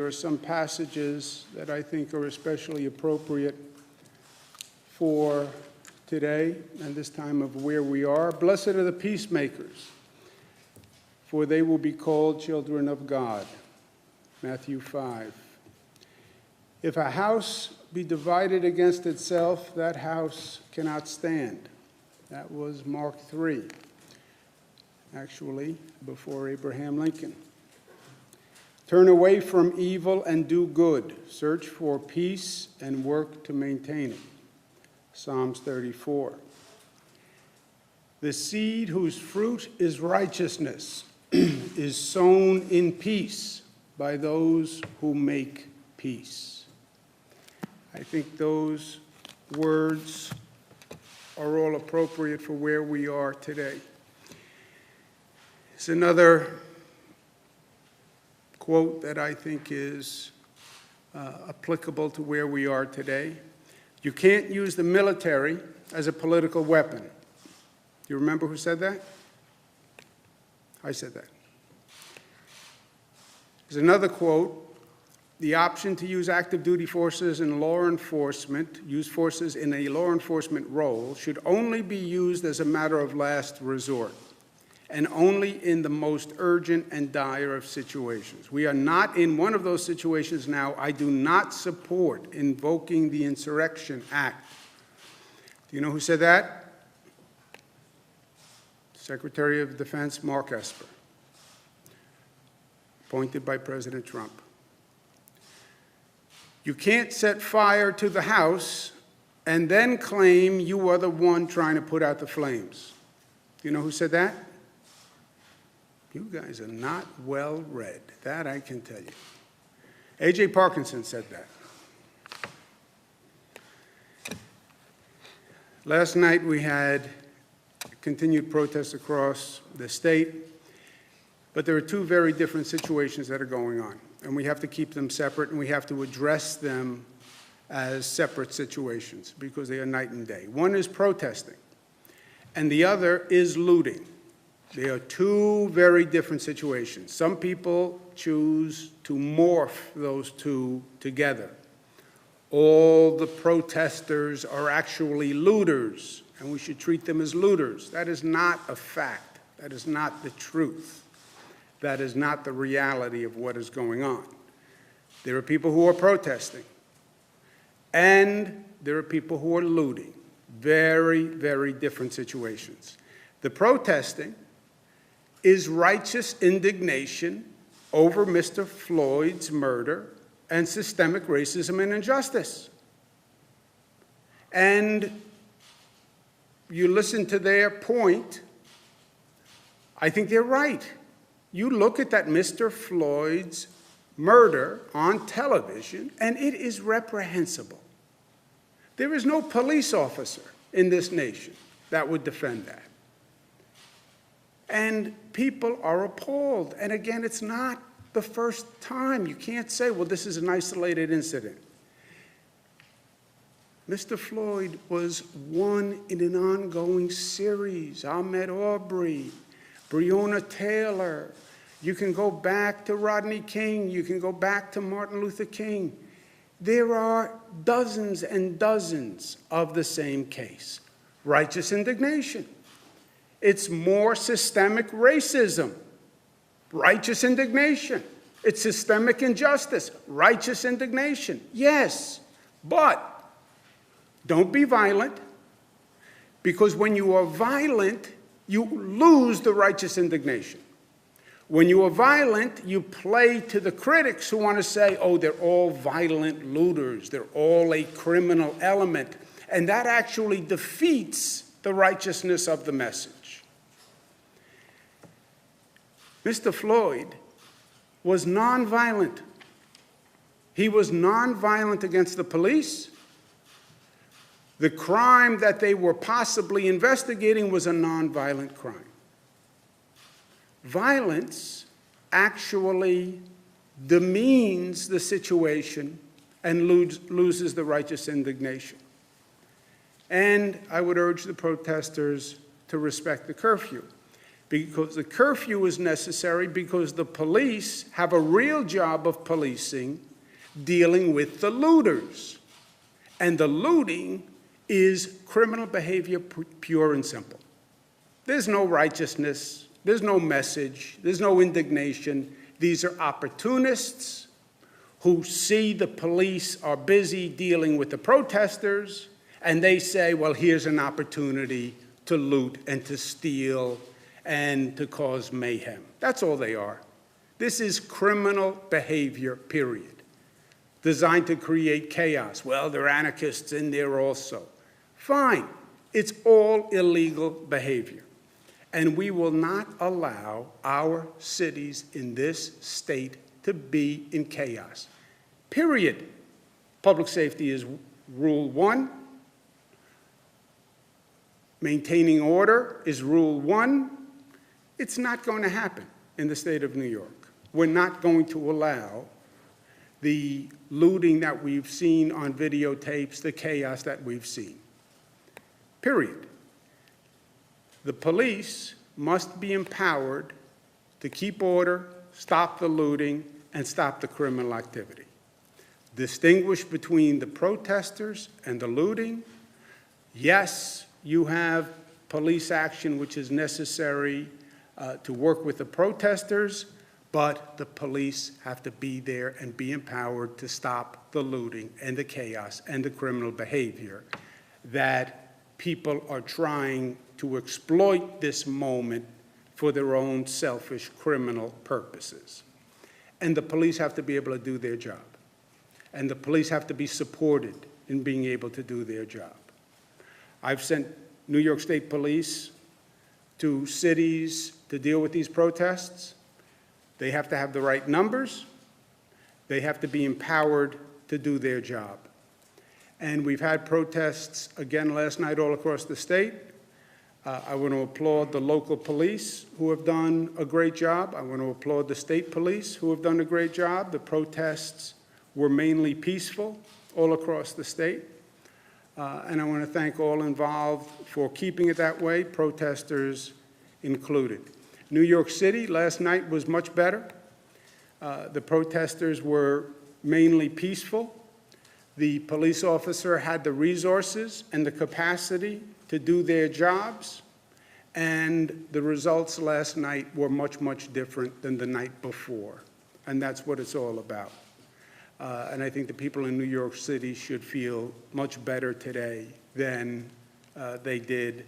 There are some passages that I think are especially appropriate for today and this time of where we are. Blessed are the peacemakers, for they will be called children of God. Matthew 5. If a house be divided against itself, that house cannot stand. That was Mark 3, actually, before Abraham Lincoln. Turn away from evil and do good. Search for peace and work to maintain it. Psalms 34. The seed whose fruit is righteousness is sown in peace by those who make peace. I think those words are all appropriate for where we are today. It's another quote that I think is applicable to where we are today. You can't use the military as a political weapon. Do you remember who said that? I said that. There's another quote. The option to use active duty forces in law enforcement, use forces in a law enforcement role, should only be used as a matter of last resort, and only in the most urgent and dire of situations. We are not in one of those situations now. I do not support invoking the Insurrection Act. Do you know who said that? Secretary of Defense Mark Esper, appointed by President Trump. You can't set fire to the house and then claim you are the one trying to put out the flames. Do you know who said that? You guys are not well read. That I can tell you. A.J. Parkinson said that. Last night we had continued protests across the state, but there are two very different situations that are going on, and we have to keep them separate, and we have to address them as separate situations because they are night and day. One is protesting, and the other is looting. They are two very different situations. Some people choose to morph those two together. All the protesters are actually looters, and we should treat them as looters. That is not a fact. That is not the truth. That is not the reality of what is going on. There are people who are protesting, and there are people who are looting. Very, very different situations. The protesting is righteous indignation over Mr. Floyd's murder and systemic racism and injustice. And you listen to their point, I think they're right. You look at that Mr. Floyd's murder on television, and it is reprehensible. There is no police officer in this nation that would defend that. And people are appalled. And again, it's not the first time. You can't say, well, this is an isolated incident. Mr. Floyd was one in an ongoing series. Ahmaud Arbery, Breonna Taylor. You can go back to Rodney King. You can go back to Martin Luther King. There are dozens and dozens of the same case. Righteous indignation. It's more systemic racism, righteous indignation. It's systemic injustice, righteous indignation. Yes, but don't be violent, because when you are violent, you lose the righteous indignation. When you are violent, you play to the critics who want to say, oh, they're all violent looters. They're all a criminal element. And that actually defeats the righteousness of the message. Mr. Floyd was nonviolent. He was nonviolent against the police. The crime that they were possibly investigating was a nonviolent crime. Violence actually demeans the situation and loses the righteous indignation. And I would urge the protesters to respect the curfew. because the curfew is necessary because the police have a real job of policing, dealing with the looters. And the looting is criminal behavior, pure and simple. There's no righteousness, there's no message, there's no indignation. These are opportunists who see the police are busy dealing with the protesters, and they say, well, here's an opportunity to loot and to steal and to cause mayhem. That's all they are. This is criminal behavior, period, designed to create chaos. Well, there are anarchists in there also. Fine. It's all illegal behavior. And we will not allow our cities in this state to be in chaos. Period. Public safety is rule one. Maintaining order is rule one. It's not going to happen in the state of New York. We're not going to allow the looting that we've seen on videotapes, the chaos that we've seen. Period. The police must be empowered to keep order, stop the looting, and stop the criminal activity. Distinguish between the protesters and the looting. Yes, you have police action which is necessary to work with the protesters, but the police have to be there and be empowered to stop the looting and the chaos and the criminal behavior that people are trying to exploit this moment for their own selfish criminal purposes. And the police have to be able to do their job. And the police have to be supported in being able to do their job. I've sent New York State Police to cities to deal with these protests. They have to have the right numbers. They have to be empowered to do their job. And we've had protests again last night all across the state. I want to applaud the local police who have done a great job. I want to applaud the state police who have done a great job. The protests were mainly peaceful all across the state. And I want to thank all involved for keeping it that way, protesters included. New York City last night was much better. The protesters were mainly peaceful. The police officer had the resources and the capacity to do their jobs, and the results last night were much, much different than the night before, and that's what it's all about. And I think the people in New York City should feel much better today than they did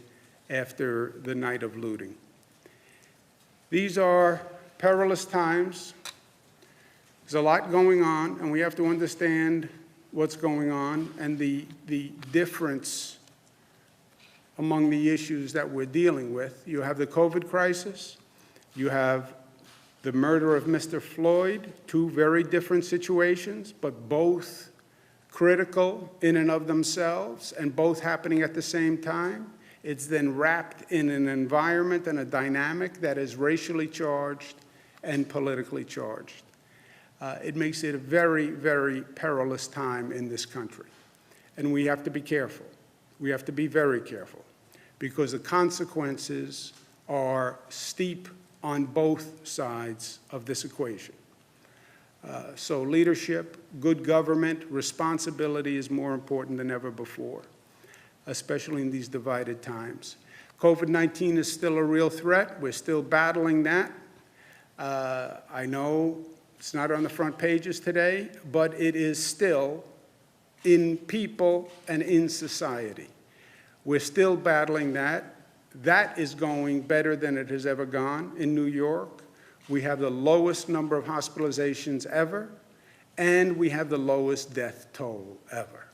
after the night of looting. These are perilous times. There's a lot going on, and we have to understand what's going on and the difference among the issues that we're dealing with. You have the COVID crisis. You have the murder of Mr. Floyd, two very different situations, but both critical in and of themselves and both happening at the same time. It's then wrapped in an environment and a dynamic that is racially charged and politically charged. It makes it a very, very perilous time in this country. And we have to be careful. We have to be very careful because the consequences are steep on both sides of this equation. So leadership, good government, responsibility is more important than ever before, especially in these divided times. COVID-19 is still a real threat. We're still battling that. I know it's not on the front pages today, but it is still in people and in society. We're still battling that. That is going better than it has ever gone in New York. We have the lowest number of hospitalizations ever, and we have the lowest death toll ever.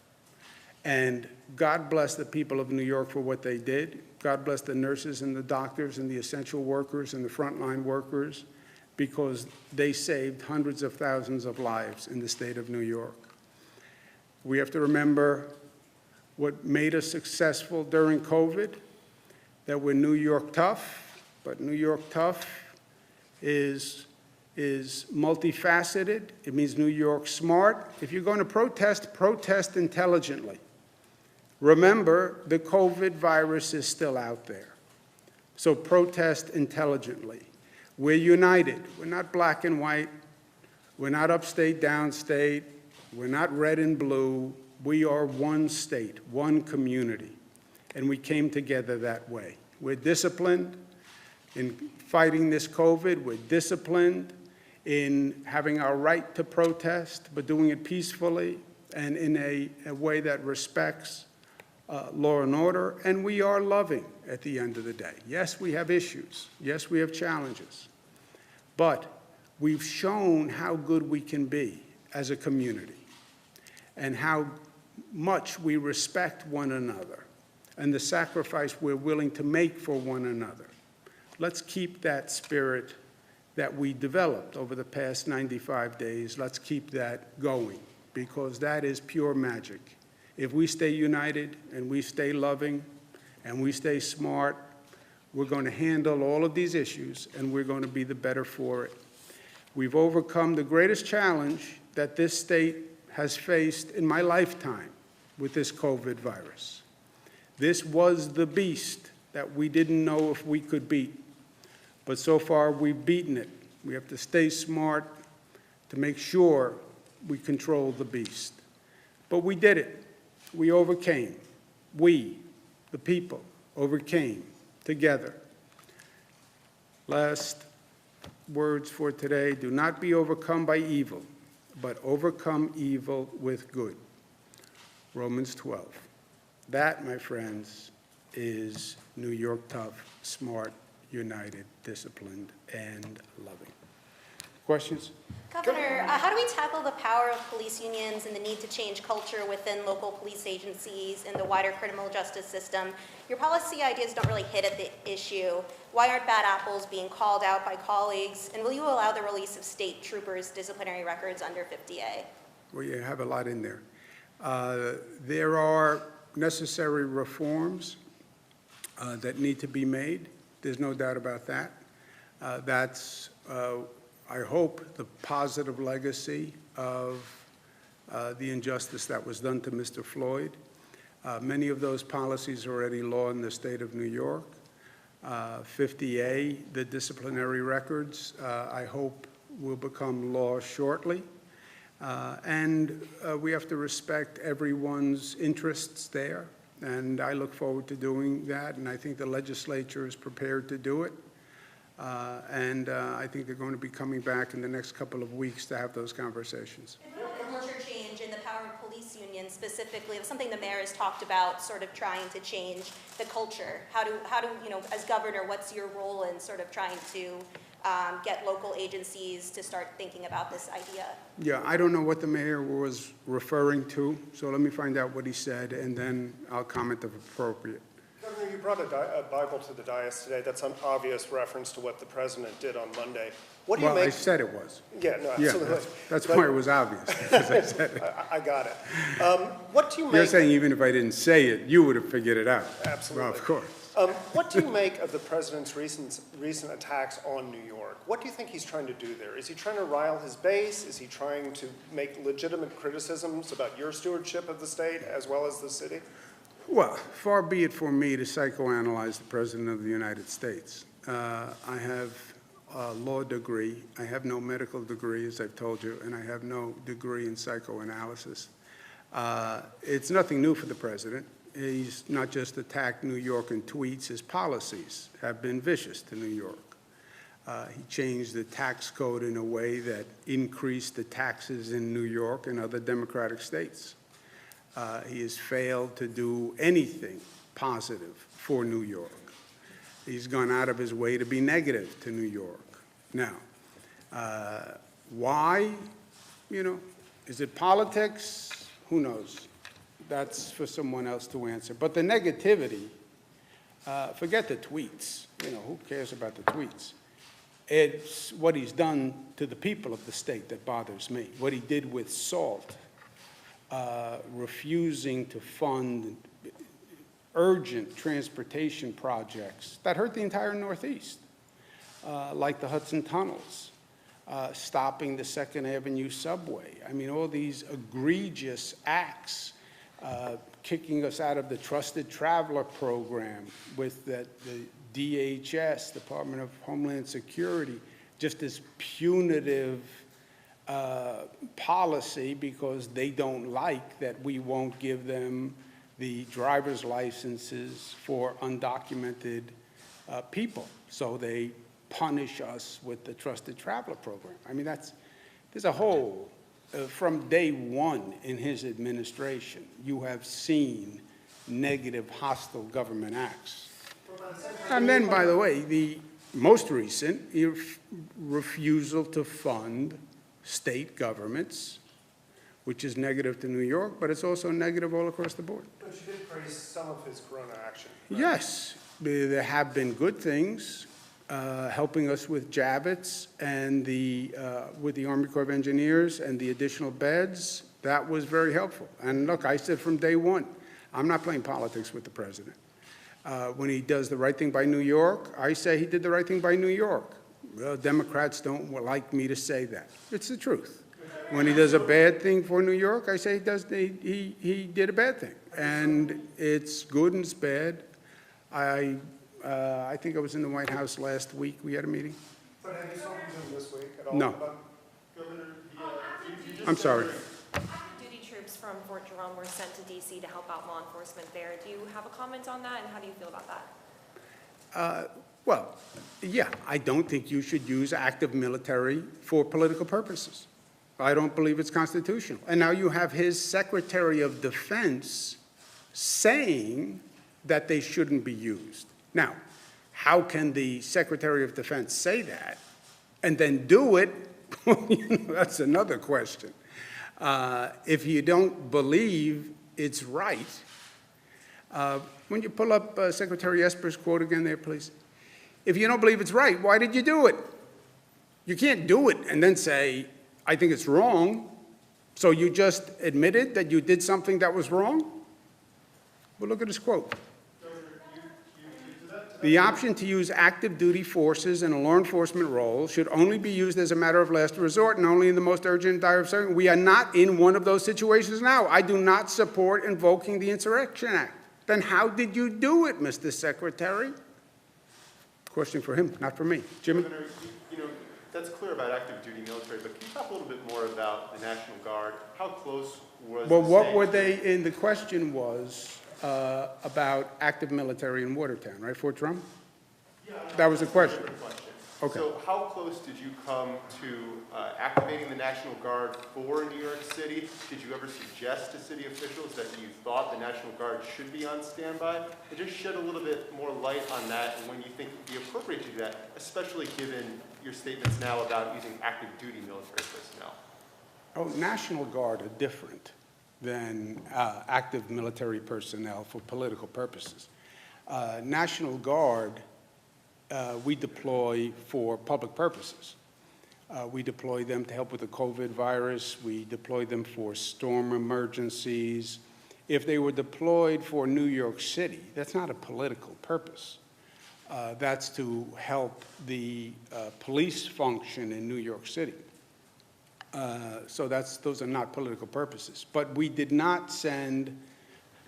And God bless the people of New York for what they did. God bless the nurses and the doctors and the essential workers and the frontline workers, because they saved hundreds of thousands of lives in the state of New York. We have to remember what made us successful during COVID, that we're New York tough, but New York tough is multifaceted. It means New York smart. If you're going to protest, protest intelligently. Remember, the COVID virus is still out there. So protest intelligently. We're united. We're not black and white. We're not upstate, downstate. We're not red and blue. We are one state, one community. And we came together that way. We're disciplined in fighting this COVID. We're disciplined in having our right to protest, but doing it peacefully and in a way that respects law and order. And we are loving at the end of the day. Yes, we have issues. Yes, we have challenges. But we've shown how good we can be as a community and how much we respect one another and the sacrifice we're willing to make for one another. Let's keep that spirit that we developed over the past 95 days. Let's keep that going, because that is pure magic. If we stay united and we stay loving and we stay smart, we're going to handle all of these issues and we're going to be the better for it. We've overcome the greatest challenge that this state has faced in my lifetime with this COVID virus. This was the beast that we didn't know if we could beat. But so far, we've beaten it. We have to stay smart to make sure we control the beast. But we did it. We overcame. We, the people, overcame together. Last words for today: do not be overcome by evil, but overcome evil with good. Romans 12. That, my friends, is New York tough, smart, united, disciplined, and loving. Questions? Governor, how do we tackle the power of police unions and the need to change culture within local police agencies and the wider criminal justice system? Your policy ideas don't really hit at the issue. Why aren't bad apples being called out by colleagues? And will you allow the release of state troopers' disciplinary records under 50A? Well, you have a lot in there. There are necessary reforms that need to be made. There's no doubt about that. That's, I hope, the positive legacy of the injustice that was done to Mr. Floyd. Many of those policies are already law in the state of New York. 50A, the disciplinary records, I hope will become law shortly. And we have to respect everyone's interests there. And I look forward to doing that, and I think the legislature is prepared to do it. And I think they're going to be coming back in the next couple of weeks to have those conversations. And what about the culture change in the power of police unions specifically? It's something the mayor has talked about, sort of trying to change the culture. How do you know, as governor, what's your role in sort of trying to get local agencies to start thinking about this idea? Yeah, I don't know what the mayor was referring to, so let me find out what he said, and then I'll comment if appropriate. Governor, you brought a Bible to the dais today. That's an obvious reference to what the president did on Monday. What do you make? I said it was. Yeah, no, absolutely. Yeah, that's why it was obvious, because I said it. I got it. What do you make? You're saying even if I didn't say it, you would have figured it out. Absolutely. Well, of course. What do you make of the president's recent attacks on New York? What do you think he's trying to do there? Is he trying to rile his base? Is he trying to make legitimate criticisms about your stewardship of the state as well as the city? Well, far be it for me to psychoanalyze the President of the United States. I have a law degree. I have no medical degree, as I've told you, and I have no degree in psychoanalysis. It's nothing new for the President. He's not just attacked New York in tweets. His policies have been vicious to New York. He changed the tax code in a way that increased the taxes in New York and other Democratic states. He has failed to do anything positive for New York. He's gone out of his way to be negative to New York. Now, why? You know, is it politics? Who knows? That's for someone else to answer. But the negativity, forget the tweets. You know, who cares about the tweets? It's what he's done to the people of the state that bothers me. What he did with SALT, refusing to fund urgent transportation projects that hurt the entire Northeast, like the Hudson Tunnels, stopping the 2nd Avenue subway. I mean, all these egregious acts, kicking us out of the Trusted Traveler program with the DHS, Department of Homeland Security, just this punitive policy because they don't like that we won't give them the driver's licenses for undocumented people. So they punish us with the Trusted Traveler Program. I mean, there's a whole, from day one in his administration, you have seen negative, hostile government acts. And then, by the way, the most recent refusal to fund state governments, which is negative to New York, but it's also negative all across the board. But you did praise some of his Corona action. Right? Yes, there have been good things, helping us with Javits and with the Army Corps of Engineers and the additional beds. That was very helpful. And look, I said from day one, I'm not playing politics with the president. When he does the right thing by New York, I say he did the right thing by New York. Well, Democrats don't like me to say that. It's the truth. When he does a bad thing for New York, I say he did a bad thing. And it's good and it's bad. I think I was in the White House last week. We had a meeting. But have you spoken to him this week at all? No. Governor, I'm sorry. Duty troops from Fort Jerome were sent to D.C. to help out law enforcement there. Do you have a comment on that, and how do you feel about that? Well, yeah, I don't think you should use active military for political purposes. I don't believe it's constitutional. And now you have his Secretary of Defense saying that they shouldn't be used. Now, how can the Secretary of Defense say that and then do it? That's another question. If you don't believe it's right, when you pull up Secretary Esper's quote again there, please. If you don't believe it's right, why did you do it? You can't do it and then say, I think it's wrong. So you just admitted that you did something that was wrong? Well, look at his quote. The option to use active duty forces in a law enforcement role should only be used as a matter of last resort and only in the most urgent and dire of circumstances. We are not in one of those situations now. I do not support invoking the Insurrection Act. Then how did you do it, Mr. Secretary? Question for him, not for me. Jimmy? Governor, that's clear about active duty military, but can you talk a little bit more about the National Guard? How close was Well, the what state- were they in? The question was about active military in Watertown, right, Fort Drum? Yeah, That was the question. Different question. Okay. So how close did you come to activating the National Guard for New York City? Did you ever suggest to city officials that you thought the National Guard should be on standby? And just shed a little bit more light on that and when you think it would be appropriate to do that, especially given your statements now about using active duty military personnel. Oh, National Guard are different than active military personnel for political purposes. National Guard, we deploy for public purposes. We deploy them to help with the COVID virus. We deploy them for storm emergencies. If they were deployed for New York City, that's not a political purpose. That's to help the police function in New York City. So those are not political purposes. But we did not send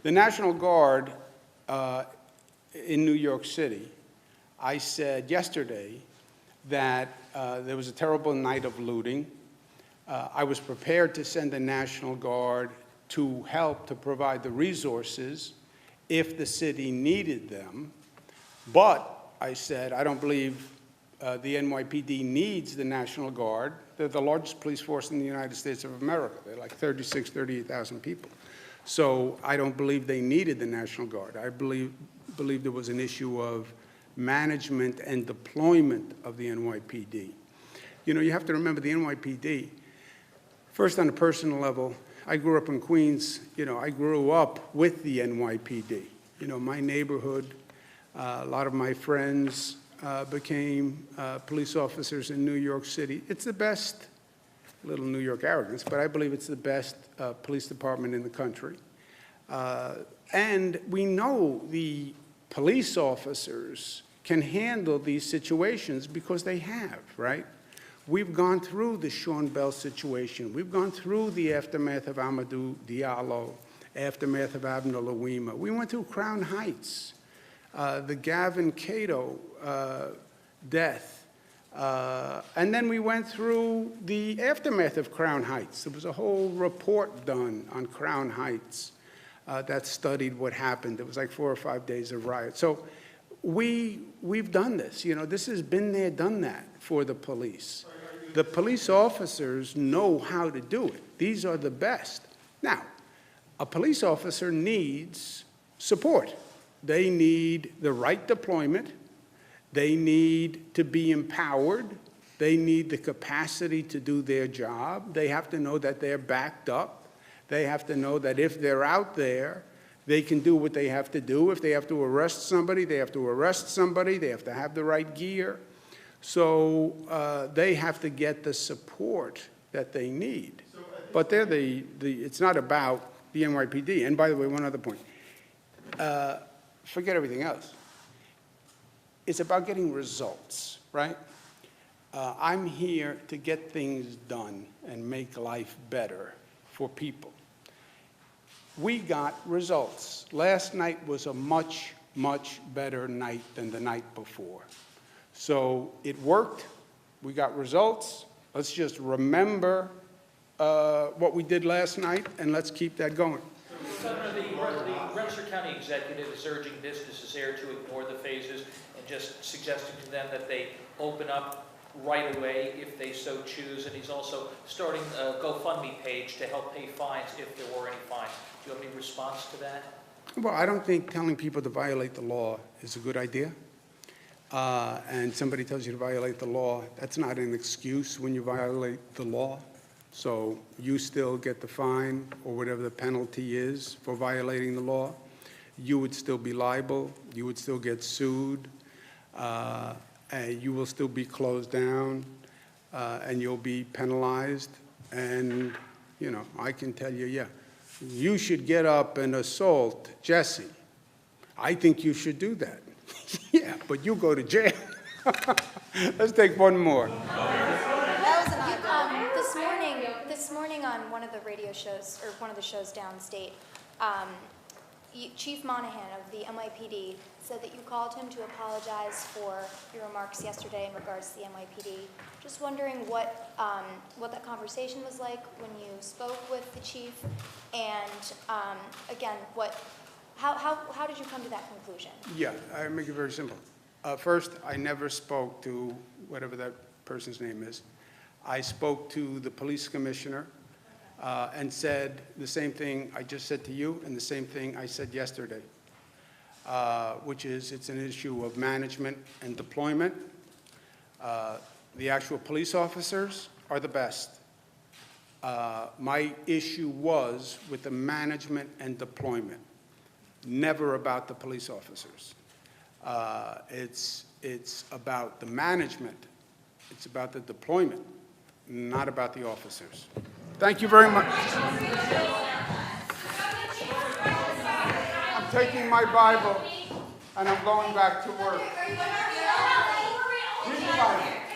the National Guard in New York City. I said yesterday that there was a terrible night of looting. I was prepared to send the National Guard to help to provide the resources if the city needed them. But I said, I don't believe the NYPD needs the National Guard. They're the largest police force in the United States of America. They're like 38,000 people. So I don't believe they needed the National Guard. I believe there was an issue of management and deployment of the NYPD. You have to remember the NYPD, first on a personal level, I grew up in Queens. I grew up with the NYPD. My neighborhood, a lot of my friends became police officers in New York City. It's the best, a little New York arrogance, but I believe it's the best police department in the country. And we know the police officers can handle these situations because they have, right? We've gone through the Sean Bell situation. We've gone through the aftermath of Amadou Diallo, aftermath of Abner Louima. We went through Crown Heights. the Gavin Cato death. And then we went through the aftermath of Crown Heights. There was a whole report done on Crown Heights that studied what happened. It was like 4 or 5 days of riot. So we've done this. You know, this has been there, done that for the police. The police officers know how to do it. These are the best. Now, a police officer needs support. They need the right deployment. They need to be empowered. They need the capacity to do their job. They have to know that they're backed up. They have to know that if they're out there, they can do what they have to do. If they have to arrest somebody, they have to arrest somebody. They have to have the right gear. So they have to get the support that they need. But they're it's not about the NYPD. And by the way, one other point. Forget everything else. It's about getting results, right? I'm here to get things done and make life better for people. We got results. Last night was a much, much better night than the night before. So it worked. We got results. Let's just remember what we did last night, and let's keep that going. Governor, the Webster County executive is urging businesses there to ignore the phases and just suggesting to them that they open up right away if they so choose. And he's also starting a GoFundMe page to help pay fines if there were any fines. Do you have any response to that? Well, I don't think telling people to violate the law is a good idea. And somebody tells you to violate the law, that's not an excuse when you violate the law. So you still get the fine or whatever the penalty is for violating the law. You would still be liable. You would still get sued. And you will still be closed down. And you'll be penalized. And, you know, I can tell you, yeah, you should get up and assault Jesse. I think you should do that. Yeah, but you go to jail. Let's take one more. This morning on one of the radio shows, or one of the shows downstate, Chief Monahan of the NYPD said that you called him to apologize for your remarks yesterday in regards to the NYPD. Just wondering what that conversation was like when you spoke with the chief, and again, how did you come to that conclusion? Yeah, I make it very simple. First, I never spoke to whatever that person's name is. I spoke to the police commissioner and said the same thing I just said to you and the same thing I said yesterday, which is it's an issue of management and deployment. The actual police officers are the best. My issue was with the management and deployment, never about the police officers. It's about the management. It's about the deployment, not about the officers. Thank you very much. I'm taking my Bible and I'm going back to work. Read the Bible.